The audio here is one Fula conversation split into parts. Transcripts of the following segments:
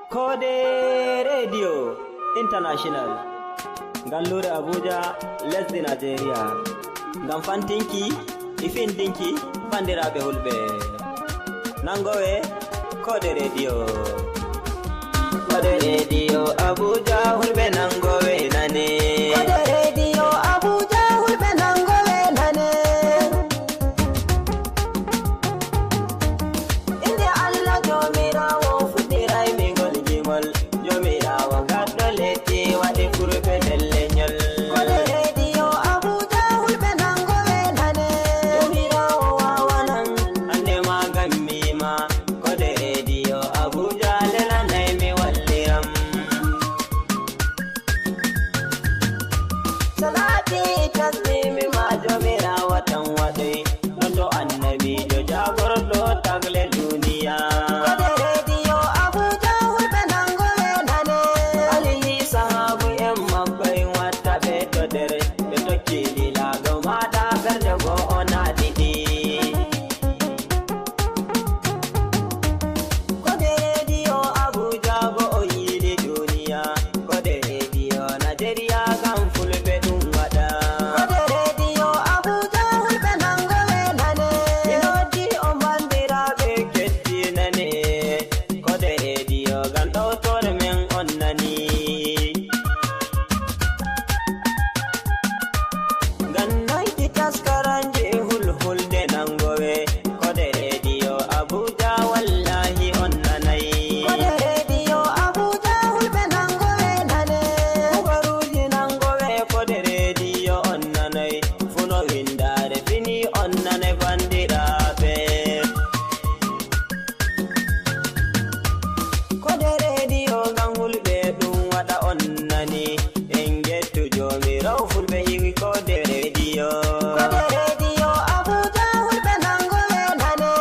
Kode Radio International Gallure Abuja lesdi Nigeria ngam fantinki ifindinki bandiraɓe hulɓe nangowe Kode Radio Abuja hulɓe nangowe nane Kode Radio Abuja hulɓe nangowe nane inde Allah jomirawo fuɗɗiray mi gol gimol jomirawo gaɗɗo leddi waɗi kurɓe delleñol Kode Radio Abuja hulɓe nangowe nane jomirawo wawanan hande magam mima Kode Radio Abuja lelanay mi walliram salati taslimi ma jomirawo tan waɗoy ɗonto annabijo jagorɗo tagle duniya Kode Radio Abuja hulɓe nangowe nane alihi sahabu en maɓɓe watta ɓe to nder ɓe tokki lilago maɗa ɓerde go ona ɗiɗi Kode Radio Abuja bo o yiɗi duniya Kode Radio Nigeria kam fulɓe ɗum waɗa Kode Radio Abuja hulɓe nangowe nane inoddi o bandiraɓe kettinane Kode Radio gam ɗowtore men on nani gannayti taskaranje hulhulde nangowe Kode Radio Abuja wallahi on nanay Kode Radio Abuja hulɓe nangowe nane kubaruji nangowe Kode Radio on nanay funo windare fini on nanay bandiraɓe Kode Radio gam hulɓe ɗum waɗa on nani en gettu jomirawo fulɓe yiwi Kode Radio Abuja hulɓe nangowe nane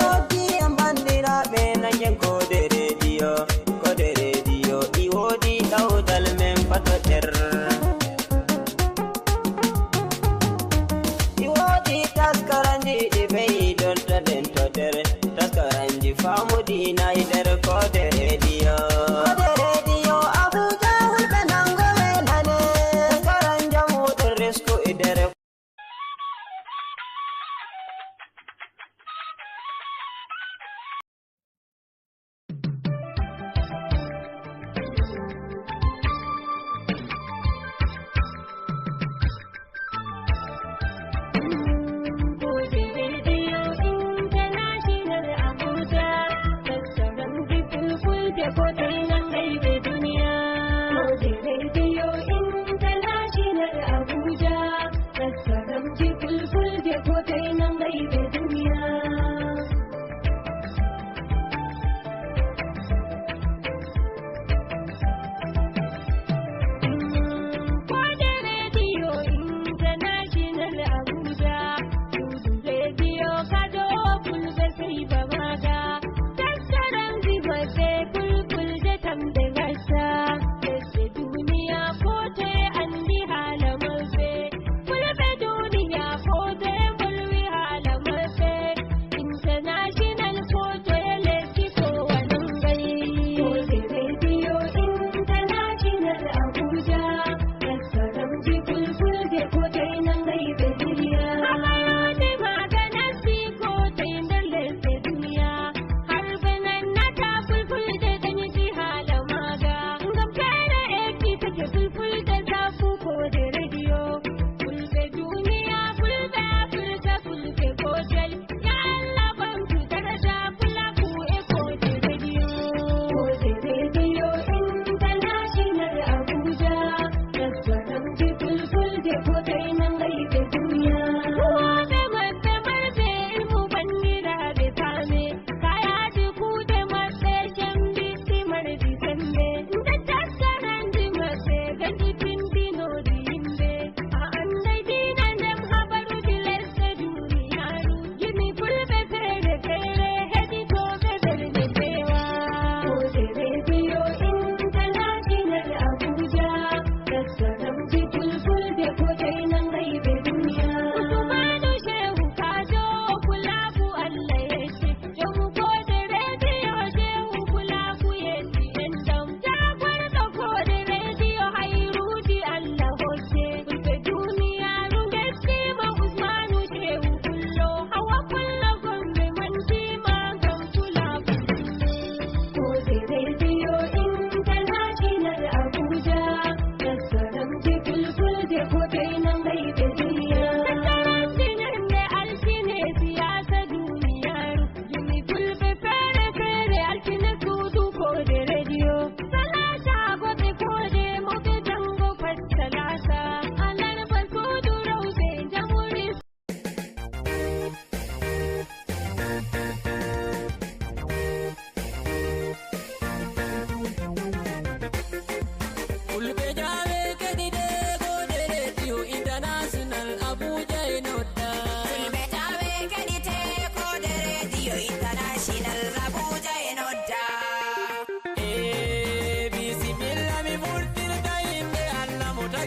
noddi en bandiraɓe nangen Kode Radio ɗi woodi ɗawdal men pato nder ɗi woodi taskaranji ɗi beydonta den to nder taskaranji famudinayi nder Kode Radio Abuja hulɓe nangowe nane taskaran jamuɗen resku e nder Kode Radio International Abuja, tattaran people fulɓe Kode nangayɓe duniya. Kode Radio International Abuja, tattaran people fulɓe Kode nangayɓe duniya. Kode Radio International Abuja, Sudu Radio Kado fulɓe sai bamaga, tattaran zimaɓe fulfulde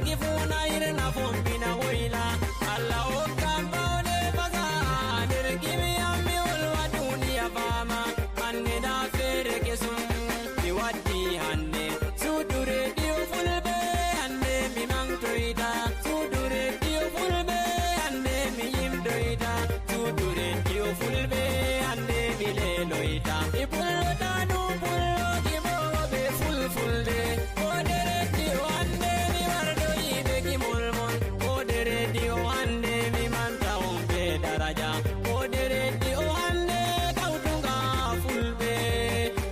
gifuna irna fombina woyla Allah hokkan bawde fasa nder gimi ammi wolwa duniya fama hande na fere kesum mi waddi hande suudu rediyo fulɓe hande mi mangtoyta suudu rediyo fulɓe hande mi yimɗoyta suudu rediyo fulɓe hande mi leloyta mi pullota ɗum pulloji boɓe fulfulde kode rediyo hande mi warɗoyiɓe gimol mon kode rediyo hande mi manta on be daraja kode rediyo hande kawtunga fulɓe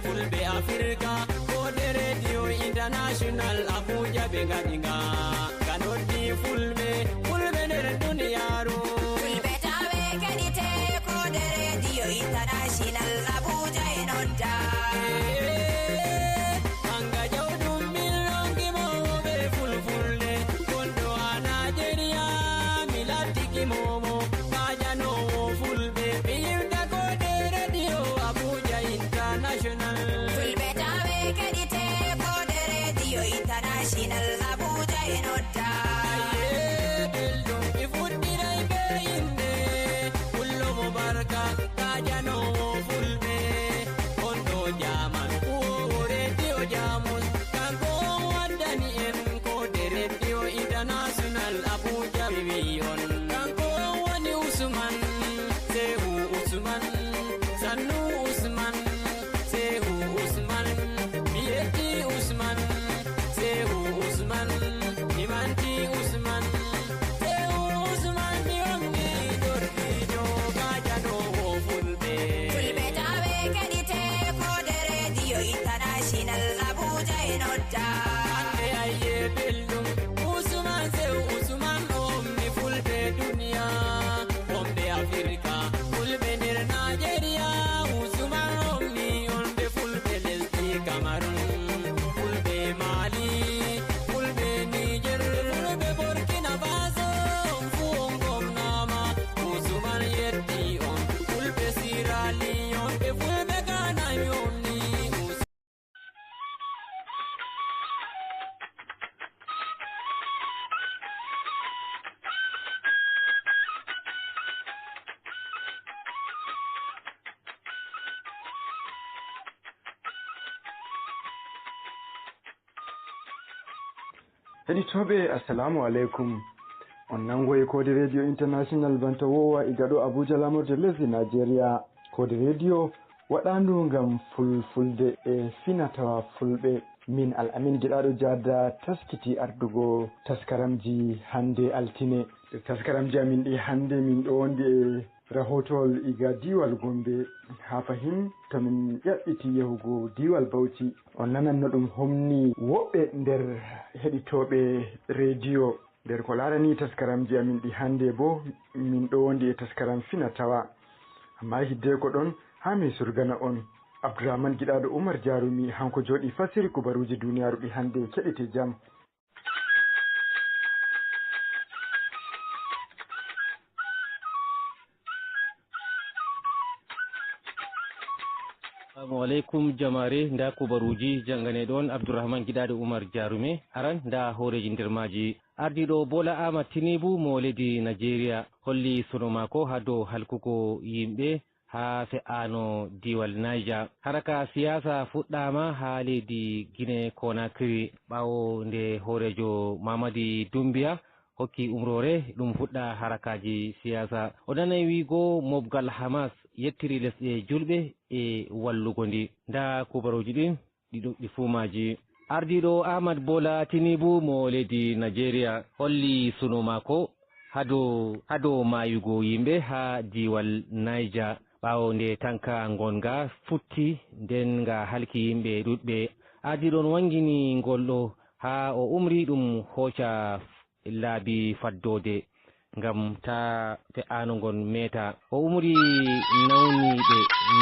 fulɓe Afrika kode rediyo international Abuja ɓe gaɗinga kanoddi fulɓe fulɓe nder duniyaru fulɓe tawe keɗite kode rediyo international Abuja e nonta hanga jawɗum millongimoɓe fulfulde gonɗo ha Nigeria mi latti gimomo kajanowo fulɓe mi yimta kode rediyo Abuja international fulɓe tawe keɗite kode rediyo international Abuja e nonta belɗum mi fuɗɗiray be yimɓe pullomo barka kajanowo fulɓe gonɗo jaman uwowo rediyo jamus kanko on waddani en kode rediyo international Abuja mi wi on kanko on wani Usman Sehu Usman Sannu Usman Sehu Usman mi yetti Usman Sehu Usman mi manti Usman Sehu Usman mi wanni dorɗijo kajanowo fulɓe fulɓe tawe keɗite kode rediyo international Abuja e nonta hande ayye belɗum Usman Sehu Usman omni fulɓe duniya wonɓe Afrika fulɓe nder Nigeria Usman omni onɓe fulɓe lesdi Cameroon fulɓe Mali fulɓe Niger fulɓe Burkina Faso on fu on gomnama Usman yetti on fulɓe Sierra Leone ɓe fulɓe Ghana mi omni heɗitoɓe assalamu aleykum on nangoye kode radio international banta wowa iga ɗo Abuja lamorde lesdi Nigeria kode radio waɗandu gam fulfulde e finatawa fulɓe min Al-Amin Giɗaɗo Jada taskiti ardugo taskaramji hande altine taskaramji amin ɗi hande min ɗo wondi e rahotowol iga diwal Gombe ha fahin tomin ƴaɓɓiti yahugo diwal Bauchi on nananno ɗum homni woɓɓe nder heɗitoɓe radio nder ko larani taskaramji amin ɗi hande bo min ɗo wondi e taskaram finatawa amma hiddeko ɗon ha mi surgana on Abdourahmane Giɗaɗo Oumar Jarumi hanko joɗi fasiri kubaruji duniyaru ɗi hande keɗete jam. Assalamu alaikum jamare nda kubaruji jangane ɗon Abdourahmane Giɗaɗo Oumar Jarume aran nda horeji nder maji ardiɗo Bola Ahmad Tinubu mo leddi Nigeria holli sono mako ha dow halkugo yimɓe ha fe'ano diwal Niger haraka siyasa fuɗɗama ha leydi Guinée Conakry ɓawo nde horejo Mamadi Doumbia hokki umrore ɗum fuɗɗa harakaji siyasa o nanay wigo mobgal Hamas yettiri lesɗe julɓe e wallugo ndi nda kubaruji ɗin ɗi fumaji ardiɗo Ahmad Bola Tinubu mo leydi Nigeria holli suno mako hado mayugo yimɓe ha diwal Niger ɓawo nde tanka gonga futti nden nga halki yimɓe ɗuɗɓe ardiɗon wangini ngolɗo ha o umri ɗum hoca laabi faddode ngam ta fe'anongon meta o umri nawniɓe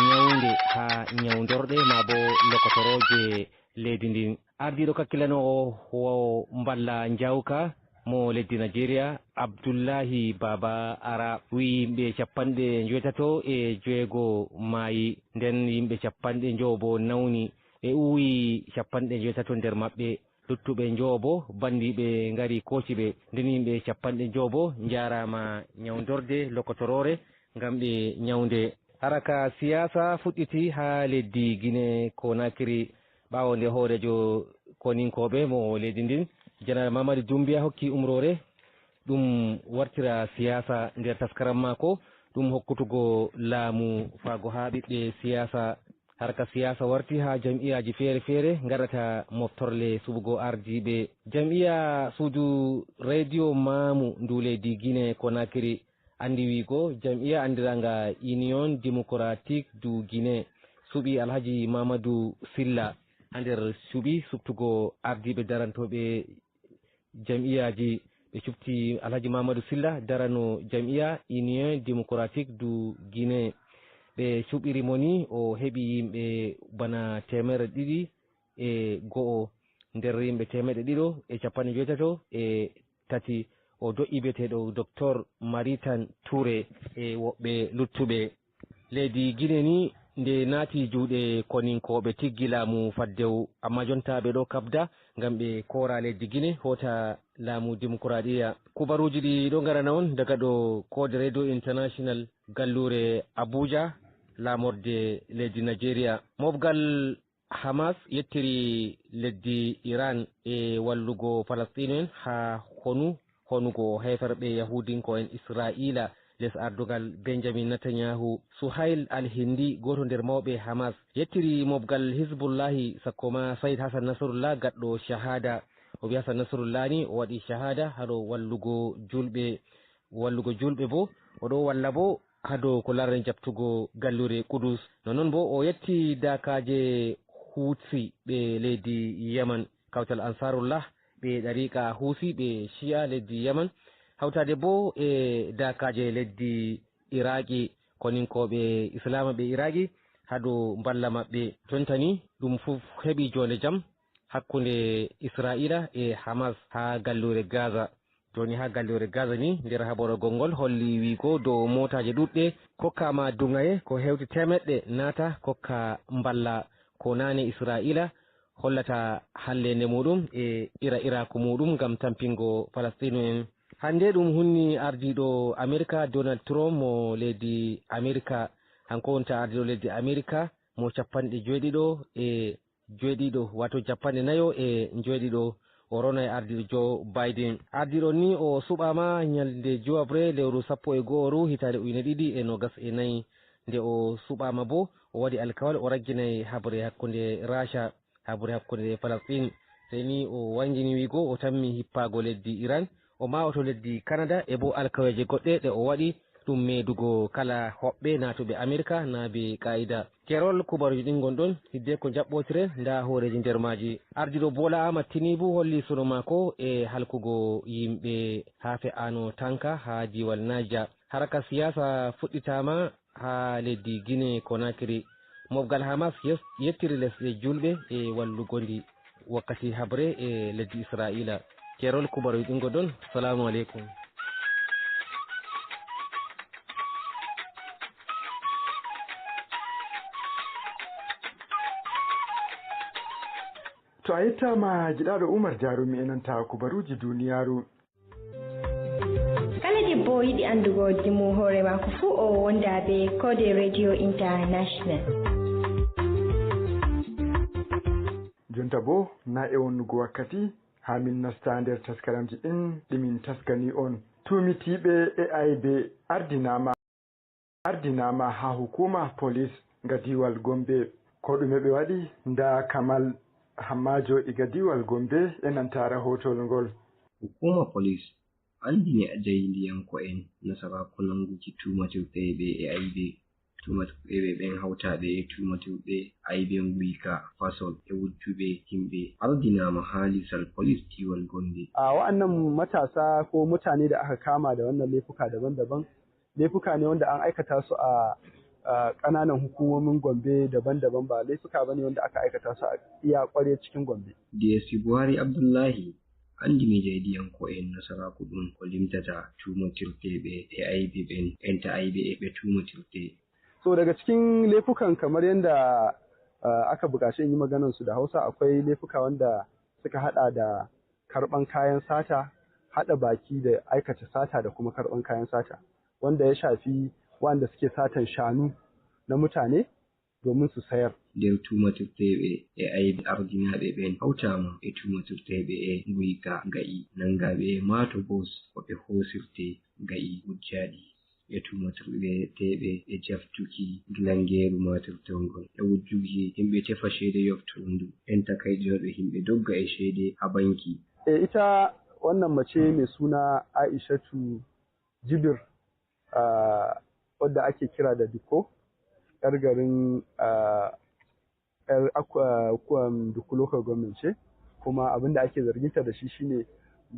nyawde ha nyawdorɗe ma bo lokotoroje leydi ndin ardiɗo kakkilanowo o mballa jawka mo leddi Nigeria Abdullahi Baba Ara wi yimɓe 98 maayi nden yimɓe 90 bo nawni ɓe uwi 98 nder maɓɓe luttuɓe joobo bandiɓe ngari kociɓe nden yimɓe capanɗe joobo jarama ñawdorde lokotorore ngam ɓe ñawde. haraka siyasa fuɗɗiti ha leddi Guinée Conakry ɓawo nde hoorejo koninkoɓe mo leydi ndin Général Mamadou Doumbia hokki umrore ɗum wartira siyasa nder taskaram mako ɗum hokkutugo laamu faago ha ɓiɓɓe siyasa. harka siyasa warti ha jam'iyaji feere feere gaɗata moftorle suɓugo ardiɓe. jam'iya suudu radio Mamu ndu leydi Guinée Conakry andi wiigo jam'iya andiranga Union démocratique du Guinée suɓi Alhaji Mamadou Silla ha nder suɓi subtugo ardiɓe darantoɓe jam'iyaji. ɓe cufti Alhaji Mamadou Silla darano jam'iya Union démocratique du Guinée. ɓe cuɓiri mo ni o heɓi yimɓe bana 200 nder yimɓe 153 o do'i biyeteɗo docteur Maritan Touré e woɓɓe luttuɓe. leydi Guinée ni nde naati juuɗe koninkoɓe tiggi laamu faddew amma jonta ɓe ɗo kabda ngam ɓe koora leydi Guinée hota laamu démocraɗiya. kubaruji ɗi ɗo garana on daga ɗo Code Radio International gallure Abuja lamorde leydi Nigeria. mofgal Hamas yettiri leddi Iran e wallugo Palestine ha honugo heferɓe Yahudinko en Israila les ardugal Benjamin Netanyahu. Suhail al-Hindi goto nder mawɓe Hamas yettiri mofgal Hizbullahi sakkoma Said Hassan Nasrullah gaɗɗo shahada. o wi Hassan Nasrullah ni o waɗi shahada haɗo wallugo julɓe bo oɗo walla bo hado ko larren jabtugo gallure Kudus. Nonon bo o yetti dakaje Hutsi ɓe leydi Yaman kawtal Ansarullah ɓe ɗariqa Husi ɓe Shia leydi Yaman hawtade bo e dakaje leddi Iraki koninkoɓe Islama ɓe Iraki hado balla maɓɓe. jontani ɗum fu heɓi jonde jam hakkunde Israila e Hamas ha gallure Gaza. joni ha gallure Gaza ni nder haborogol ngol holli wiigo dow motaje ɗuɗɗe kokkama dungaye ko hewti 100 naata kokka balla ko nane Israila hollata hallende muɗum e ira-iraku muɗum ngam tampingo Palestine en. hande ɗum hunni ardiɗo America Donald Trump mo leydi America hanko wonta ardiɗo leydi America mo 17 wato 49 o rona e ardiɗo Joe Biden. ardiɗo ni o suɓama ñalde juwabre lewru 11 hitande 2024 nde o suɓama bo o waɗi alkawal o ragginay habre hakkunde Rasha habre hakkunde Palestine. seni o wangini wiigo o tammi hippago leddi Iran o mawato leddi Canada e bo alkaweje goɗɗe ɗe o waɗi ɗum medugo kala hoɓɓe natuɓe America naabe ka'ida. kerol kubaruji ɗin gonɗon hidde ko jaɓɓotire nda hooreji nder maji. ardiɗo Bola Ahmad Tinubu holli suno mako e halkugo yimɓe ha fe'ano tanka ha diwal Niger. haraka siyasa fuɗɗitama ha leddi Guinée Conakry. mofgal Hamas yettiri lesɗe julɓe e wallugondi wakkati habre e leddi Israila. kerol kubaruji ɗin gonɗon. salamu aleykum. To a yettama giɗaɗo Umar Jarumi enanta kubaruji duniyaru. kala debbo yiɗi andugo dimu hoore mako fuu o wonda be Code Radio International. jonta bo na e wonnugo wakkati ha min nasta nder taskaramji ɗin ɗimin taskani on. tumitiɓe e aybe ardinama ha hukuma police nga diwal Gombe. ko ɗume ɓe waɗi? nda Kamal Hammajo iga diwal Gombe enanta rahotol ngol. hukuma police andini jaydiyanko'en nasaraku nanguki tumatirɗeɓe e aybe. tumatirɗeɓe ɓen hawtaɓe e tumatirɗe aybe Nguyika Fasol e wujjuɓe himɓe ardinama ha lisal police diwal Gombe. wa'annan matasa ko mutane da aka kama da wannan laifuka daban-daban laifuka ne wanda an aikata su a ƙananan hukumomin Gombe daban-daban, ba laifuka bane wanda aka aikata su a iya ƙware cikin Gombe. DSP Buhari Abdullahi andini jaydiyanko'en nasaraku ɗum ko limtata tumatirɗeɓe e aybe ɓen enta aybe e ɓe tumatirɗe. So daga cikin laifukan kamar yadda aka buƙaci in yi maganar su da Hausa akwai laifuka wanda suka haɗa da karɓan kayan sata, haɗa baki da aikata sata da kuma karɓan kayan sata, wanda ya shafi wanda suke satan shanu na mutane domin su sayar. nder tumatirteɓe e aybe ardinaɓe ɓen hawtama e tumatirteɓe e guyka ga'i nangaɓe mato bos koɓe hosirte ga'i hujjaɗi e tumatirteɓe e jaftuki gilangeru matirtongol e wujjuki himɓe tefa ceede yoftondu en takaiɗinoɓe himɓe dogga e ceede ha banki. Ita wannan mace mai suna Aishatu Jibir wadda ake kira da Dikko, 'yar garin Dukku Local Government ce, kuma abin da ake zarginta da shi shine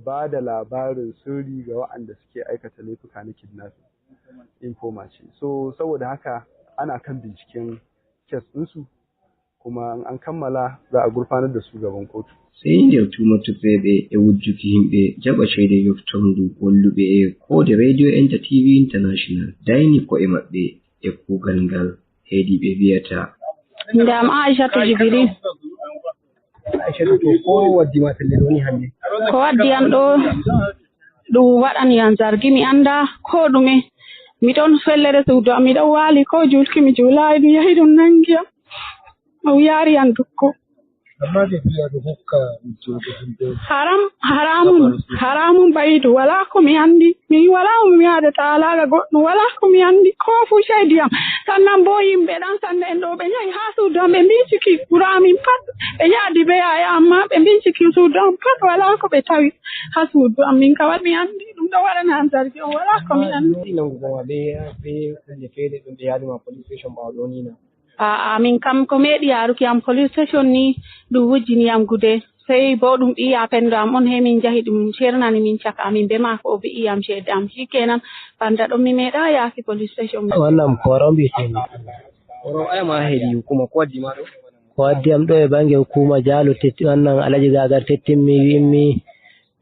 ba da labarin sirri ga waɗanda suke aikata laifuka na kidnapping, informa ce. So saboda haka ana kan binciken kes ɗinsu, kuma an kammala za a gurfanar da su gaban kotu. Sai nder tumatirteɓe e wujjuki himɓe jaɓa ceede yoftondu holluɓe e Kode Radio Enter TV International dayni ko'e maɓɓe e kuugal ngal heedi ɓe wiyata. Ndam Aishatu Jibril. Aishatu, to ko waddi ma pellel woni hannde? Ko waddi am ɗo ɗum waɗani am zargi, mi anda ko ɗume. Mi ɗon fellere suudu am, mi ɗon waali ko julki mi juulaayi, ɗum yahi ɗum nangi am, o yaari am Dukku. Amma ɓe mbiya ɗo hokka wujjude himɓe. haramun bayidu, wala ko mi andi, min wala mo mi yaadata alaga goɗɗum, wala ko mi andi ko fu ceedi am. Sannan bo yimɓe ɗan sanda en ɗo ɓe yahi ha suudu am ɓe binciki ɓuramin pat, ɓe yaadi be yaya amma ɓe binciki suudu am pat wala ko ɓe tawi ha suudu am. Min kawai mi andi ɗum ɗo waɗana am zargi on, wala ko mi andi. Nangugo ɓe hunde feere ɗum ɓe yaaduma police station ɓawo ɗo ni na? Min kam ko meeɗi yaaruki am police station ni ɗum wujjini am gude, sey bo ɗum ɓiya pendo am on he min jahi ɗum cernani min caka amin be maako o ɓi'i am ceede am, shikenan banda ɗon mi meeɗa yaaki police station. Wannan koro mbiyetemi. Koro ayama heedi hukuma ko waddi ma ɗo? Ko waddi am ɗo e bange hukuma Jalo wannan Alaji Gagar tettimmi wimmi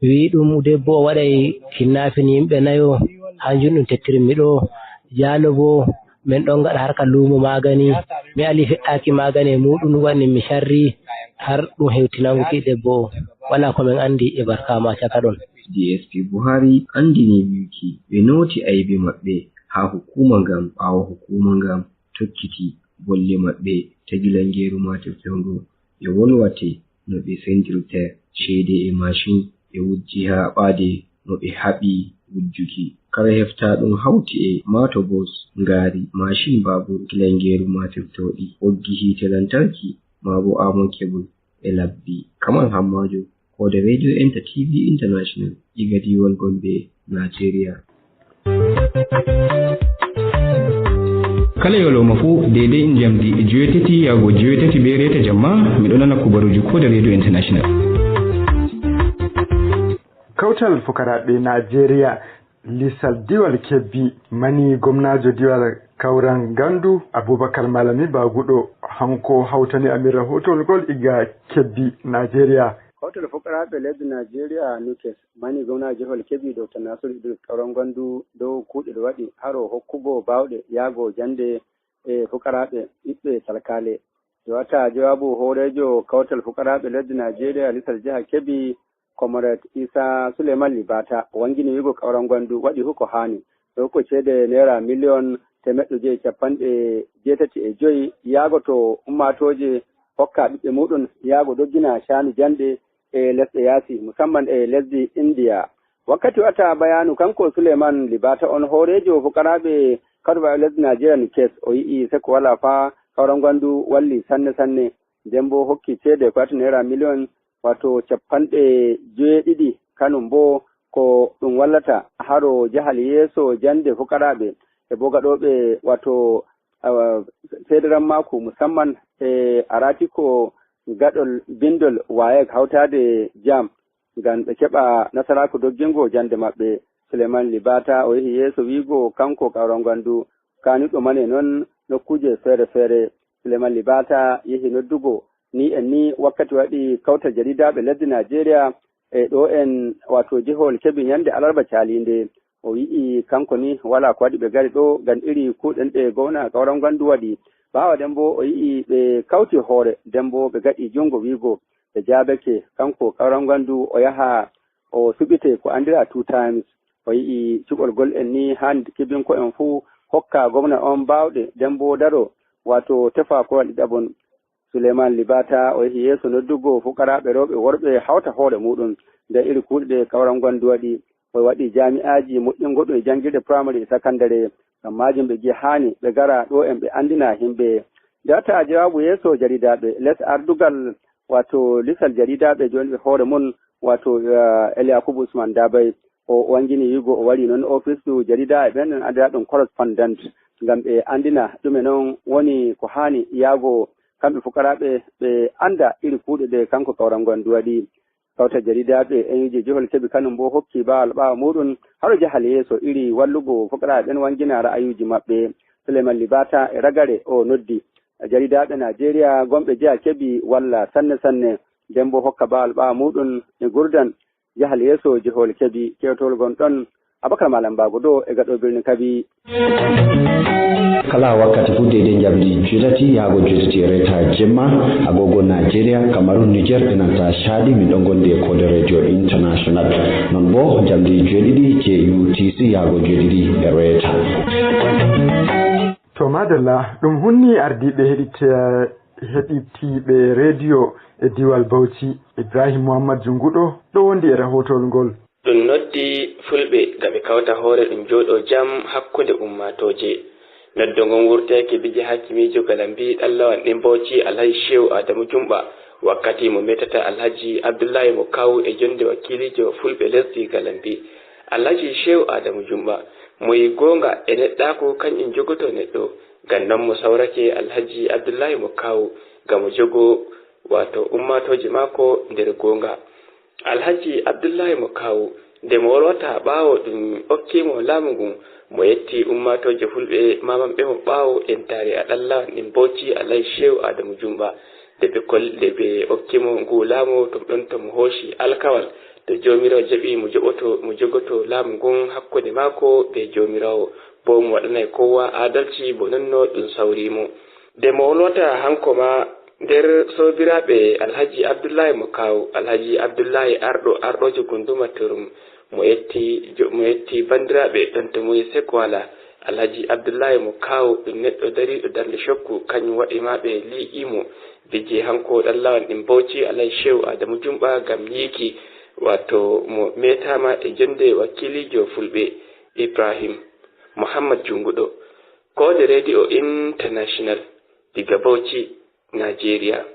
wi ɗum debbo o waɗay kidnapping yimɓe nayo, hanjum ɗum tettirinmi ɗo. Jalo bo min ɗon gaɗa harka luumo magani, mi ali feɗɗaki magani e muɗum waɗi mi sharri har ɗum hewtinanguki debbo, wala ko min andi e barkama caka ɗon. DSP Buhari andini wiki ɓe noti aybe maɓɓe ha hukuma ngam ɓawo hukuma ngam tokkiti bolle maɓɓe ta gilangeru matirtongo e wolwate no ɓe sendirta ceede e mashin ɓe wujji ha ɓaade no ɓe haɓi wujjuki. Kala hefta ɗum hawti e mato bos, ngaari, mashin, babur, gilangeru matirtoɗi, ɓoggi hiite lantarki, mabo amon kebul e labbi. Kamal Hammajo, Kode Radio Enter TV International, iga diwal Gombe, Nigeria. Kala yoloma fu daidai jamdi joyetati yago joyetati be reta jamma miɗo nana kubaruji Kode Radio International. Kautal fukaraɓe Najeriya lisal diwal Kebbi mani gomnajo diwal Kauran Gandu Abubakar Malami Bagudo hanko hautani amin rahotol gol iga Kebbi Najeriya. Kautal fukaraɓe leddi Najeriya Nukes mani gomnajo diwal Kebbi Dr. Nasiru Idris Kauran Gandu dow kuuɗe ɗo waɗi haro hokkugo bawɗe yaago jande e fukaraɓe ɓiɓɓe salkale. Wata jawabu horejo kautal fukaraɓe leddi Najeriya lisal jiha Kebbi Comrade Isa Suleiman Libata wangini wigo Kauran Gandu waɗi huko hani ko ceede naira miliyon temeɗɗe capanɗe jeetati e joyi yaago to ummatoje hokka ɓiɓɓe muɗum yaago doggina shanu jande e lesɗe yaasi musamman e lesdi India. Wakkati wata bayanu kanko Suleiman Libata on horejo fukaraɓe kaduba lesdi Najeriya ni kes o yi'i seko wala fa Kauran Gandu walli sanne sanne nden bo hokki ceede ko naira miliyon wato capanɗe joweeɗiɗi kanum bo ko ɗum wallata haro jahal yeeso jande fukaraɓe e bo gaɗoɓe wato federal mako musamman e arati ko gaɗol bindol wayek hawtade jam ngam ɓe keɓa nasaraku doggingo jande maɓɓe. Suleiman Libata o yehi yeeso wiigo kanko Kauran Gandu kaniɗo mane noon nokkuje feere feere. Suleiman Libata yehi noddugo ni en ni wakkati waɗi kawtal jaridaɓe leddi Najeriya e ɗo en wato jihol Kebbi nyande alarba calinde o wi'i kanko ni wala ko waɗi ɓe gari ɗo ngam iri kuɗen ɗe gowna Kauran Gandu waɗi ɓawa den bo o yi'i ɓe kawti hoore den bo ɓe gaɗi jungo wiigo e jaabeke kanko Kauran Gwandu o yaha o suɓite ko andira 2 times o yi'i cuɓol gol en ni hande kibinko en fuu hokka gomna on bawɗe nden bo daro wato tefa ko waɗi ɗabon Suleiman Libata o yehi yeeso noddugo fukaraɓe rewɓe worɓe hawta hoore muɗum nde iri kuuɗe ɗe Kauran Gwandu waɗi o waɗi jami'aji moƴƴingo ɗum e jangirde primary e secondary ngam majum ɓe gi hani ɓe gara ɗo en ɓe andina himɓe data jawabu yeeso jaridaɓe les ardugal wato lisal jaridaɓe joni ɓe hoore mum wato El Yakubu Usman Dabay o wangini yigo o wari noon office du jarida e ɓen andira ɗum correspondent ngam ɓe andina ɗume noon woni ko hani yaago kamɓe fukaraɓe ɓe anda iri kuuɗe ɗe kanko Kauran Gwandu waɗi kawta jaridaɓe enji johol keɓi kanum bo hokki bawal ɓawa muɗum haɗo jahal yeeso iri wallugo fukaraɓe ɓen wangina ra'ayuji maɓɓe. Suleiman Libata e ragare o noddi jaridaɓe Nigeria gonɓe jeya keɓi walla sanne sanne nden bo hokka bawal ɓawa muɗum e gurdan jahal yeeso johol keɓi kewtol gonɗon Abakar Malam Bago ɗo e gaɗo birni Kabi. Kala wakkati fu deydey jamdi juutati yaago juutati reta jemma agogo Nigeria Cameroon Niger e nanta Chadi min ɗon gonde e Kode Radio International non bo jamdi jeeɗiɗi je UTC yaago jeeɗiɗi e reta. To madalla ɗum hunni ardiɓe heɗitiɓe radio e diwal Bauchi Ibrahim Muhammad Junguɗo ɗo wondi e rahotol ngol. ɗum noddi fulɓe gaɓe kawta hoore ɗum jooɗo jam hakkunde ummatoje noddo ngon wurtaki bije hakimijo galambi ɗallawan ɗin Bauchi Alhaji Shehu Adamu Jumɓa wakkati mo metata Alhaji Abdullahi mo kawu e jonde wakkilijo fulɓe lesdi galambi. Alhaji Shehu Adamu Jumɓa moyi gonga e neɗɗako kañum jogoto neɗɗo gannan mo sawrake Alhaji Abdullahi mo kawu gamo jogo wato ummatoje mako nder gonga. Alhaji Abdullahi mo kawu nde mo wolwata ɓaawo ɗum okkimo laamu ngun mo yetti ummatoje fulɓe mamanɓe mo ɓaawo entare a ɗallawan ɗin Bauchi Alhaji Shehu Adamu Jumɓa nde ɓe okkimo ngu laamu tum ɗon to mo hooshi alkawal to jomirawo jaɓi mo jogoto laamu ngun hakkunde maako be jomirawo bo mo waɗanay kowa adalci bo nonno ɗum sawrimo. Nde mo wolwata hanko ma nder sobiraɓe Alhaji Abdullahi mo kawu Alhaji Abdullahi arɗojo gunduma Turum mo yetti bandiraɓe ɗon to moyi seko wala Alhaji Abdullahi mo kawu ɗum neɗɗo dariɗo darde shokku kañum waɗi maɓe li'imo bije hanko ɗallawan ɗin Bauchi Alhaji Shehu Adamu Jumɓa gam yiki wato mo metama e jonde wakkilijo fulɓe Ibrahim Muhammad Junguɗo Kode Radio International diga Bauchi Nigeria.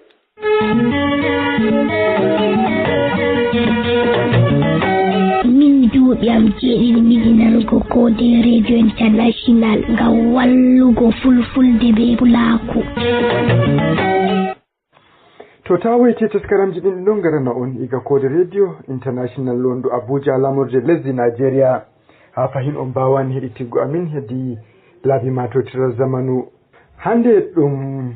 Min duuɓi am jeeɗiɗi miɗi nanugo Kode Radio International ngam wallugo fulfulde be pulaku. To ta waite taskaramji ɗin ɗon garana on iga Kode Radio International londo Abuja lamurde lesdi Nigeria ha fahin on mbawani heɗitiggo amin hedi laabi matotiral zamanu hande ɗum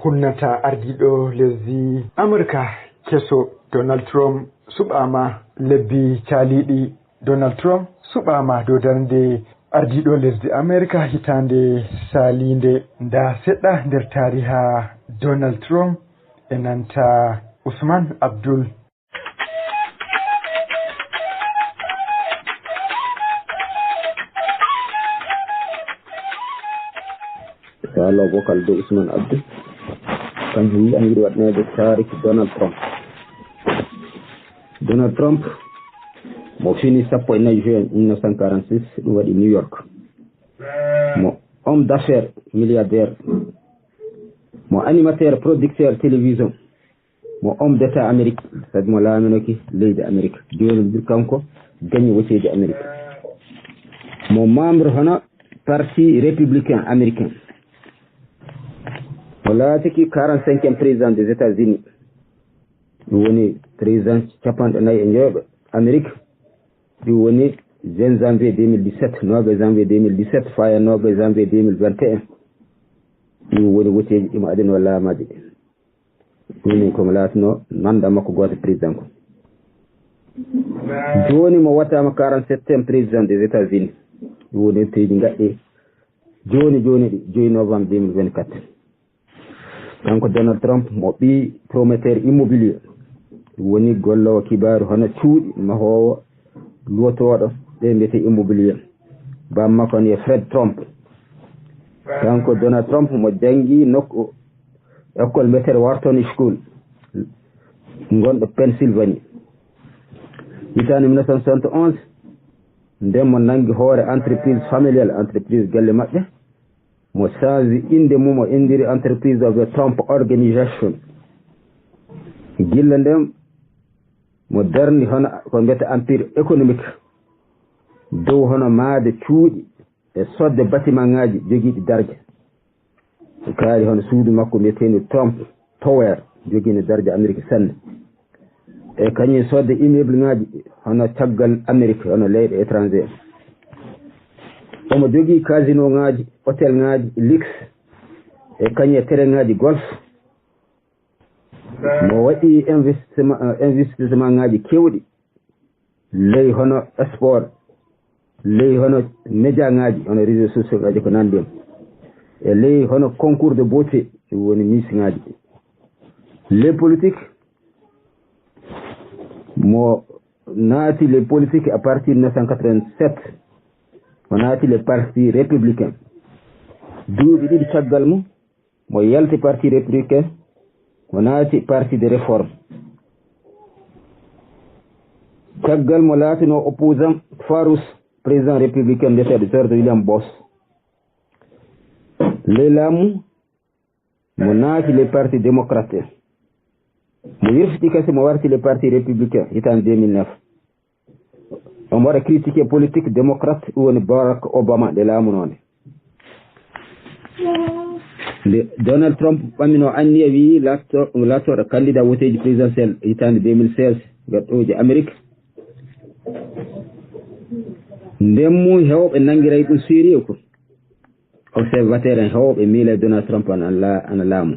hunnata ardiɗo lesdi Amurka keso Donald Trump suɓama lebbi caliɗi. Donald Trump suɓama dow darnde ardiɗo lesdi Amerika hitande salinde. Nda seɗɗa nder tariha Donald Trump e nanta Usman Abdul. Allah bokal do Usman Abdul kanjum wi an yiɗi waɗnede tariki Donald Trump. Donald Trump mo fini 14 juin 1946 ɗum waɗi New York. Mo homme d'affaires milliardaire, mo animateur producteur télévision, mo homme d'état Amérique, sadi mo laaminoki leydi Amérique joni bir kanko gagne woteji Amérique. Mo membre hono parti républicain américain. O laatiki 45e président des États-Unis. Ɗum woni président capanɗe 4 e njoɓe Amérique. Ɗum woni 20 janvier 2017 9 janvier 2017 faya 9 janvier 2021. ɗum woni woteji ɗimo adino laamaji ɗum komo laatino nanda makko goto président ko joni mo wattama 47e président des États-Unis ɗum woni teji gaɗɗi joni ɗi 2 novembre 2024. kanko Donald Trump mo ɓi promoteur immobilier woni gollowo kibaru hono cuuɗi mahowo luwotoɗo ɗe mbiyete immobilier bamma kon e Fred Trump kanko Donald Trump mo jangi nokku école mbiyete Wharton School gonɗo Pennsylvanie hitande 1971 nden mo nangi hoore entreprise familial entreprise galle maɓɓe mo change inde mum o indiri entreprise of the Trump Organization gilla nden mo darni hono ko mbiyete empire économique dow hono maade cuuɗi e sodde bâtiment ŋaji jogiiɗi darje so kaari hono suudu makko mbiyeteeni Trump Tower jogiino darje Amérique sanne e kañum sodde immeuble ŋaji hono caggal Amérique hono leyɗe étranger omo jogii casino ŋaji hôtel ŋaji luxe e kañum e terrain ŋaji golf mo waɗi investissement ŋaji kewɗi ley hono sport ley hono média ŋaji hono réseaux sociaux ŋaji ko nandi e ley hono concours de beauté woni miss ŋaji les politiques mo naati les politiques à partir de 1987 mo naati les partis républicains duuɓi ɗiɗi caggal mum mo yalti parti républicain mo naati parti de réforme caggal mo laatino opposant farouche président républicain mbiyeteɗo George William Bush ley laamu mo naati les partis démocrates mo wirfiti kasi mo warti les partis républicain hitande 2009 omo waɗa critiqué politique démocrate ɗum woni Barack Obama nde laamunode nde Donald Trump ɓamino anniya wi lattoɗo candidat woteji présidentiel hitande 2016 gaɗɗoje Amérique nden mu hewɓe nanguiray ɗum sérieux ko observateur en hewɓe miila Donald Trump ana laamu